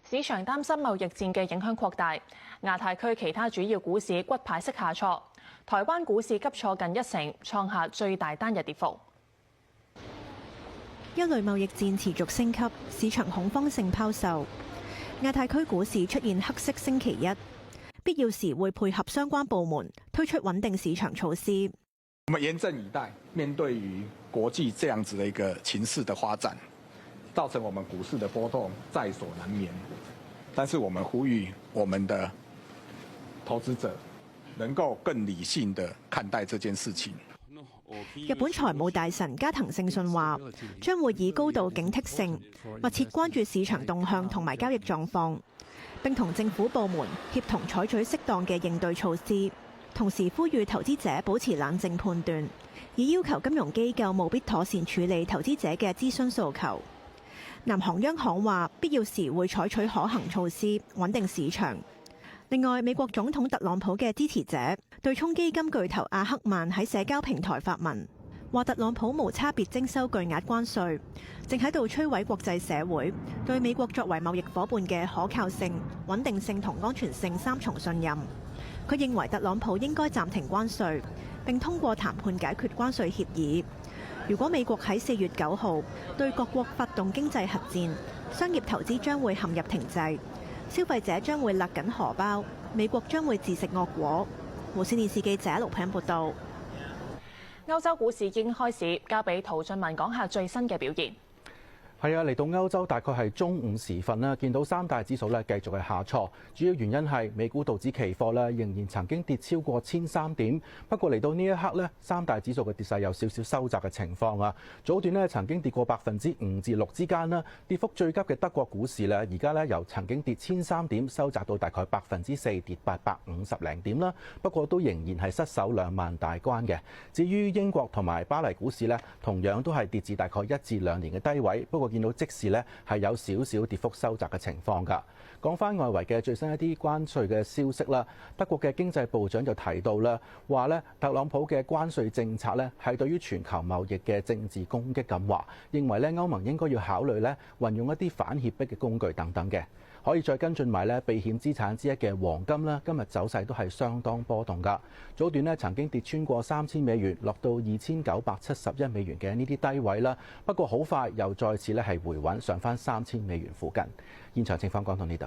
市場擔心貿易戰嘅影響擴大，亞太區其他主要股市骨牌式下挫，台灣股市急挫近1成，創下最大單日跌幅。一類貿易戰持續升級，市場恐慌性拋售，亞太區股市出現黑色星期一，必要時會配合相關部門推出穩定市場措施。我們嚴陣以待，面對於國際這樣子的一個情勢的發展，造成我們股市的波動在所難免。但是我們呼籲我們的投資者能夠更理性地看待這件事情。日本財務大臣加藤勝信話，將會以高度警惕性，密切關注市場動向同埋交易狀況，並同政府部門協同採取適當嘅應對措施。同時呼籲投資者保持冷靜判斷，以要求金融機構務必妥善處理投資者嘅諮詢訴求。南韓央行話，必要時會採取可行措施穩定市場。另外，美國總統特朗普嘅支持者對沖基金巨頭阿克曼喺社交平台發文，話特朗普無差別徵收巨額關稅，正喺度摧毀國際社會對美國作為貿易夥伴嘅可靠性、穩定性同安全性3重信任。佢認為特朗普應該暫停關稅，並通過談判解決關稅協議。如果美國喺4月9號對各國發動經濟核戰，商業投資將會陷入停滯，消費者將會勒緊荷包，美國將會自食惡果。無線電視記者盧平報道。歐洲股市已經開市，交俾陶俊文講下最新嘅表現。係啊，嚟到歐洲大概係中午時分啦，見到三大指數咧繼續係下挫，主要原因係美股道指期貨咧仍然曾經跌超過1300點，不過嚟到呢一刻咧，三大指數嘅跌勢有少少收窄嘅情況啊。早段咧曾經跌過5%至6之間啦，跌幅最急嘅德國股市咧，而家咧由曾經跌1003點收窄到大概4%，跌850零點啦。不過都仍然係失守2萬大關嘅。至於英國同埋巴黎股市咧，同樣都係跌至大概1至2年嘅低位，不過見到即時咧係有少少跌幅收窄嘅情況㗎。講翻外圍嘅最新一啲關稅嘅消息啦，德國嘅經濟部長就提到啦，話咧特朗普嘅關稅政策咧係對於全球貿易嘅政治攻擊咁話，認為咧歐盟應該要考慮咧運用一啲反脅迫嘅工具等等嘅。可以再跟進埋咧避險資產之一嘅黃金啦，今日走勢都係相當波動㗎。早段咧曾經跌穿過$3000，落到2971美元嘅呢啲低位啦。不過好快又再次咧係回穩上返$3000附近。現場情況講到呢度。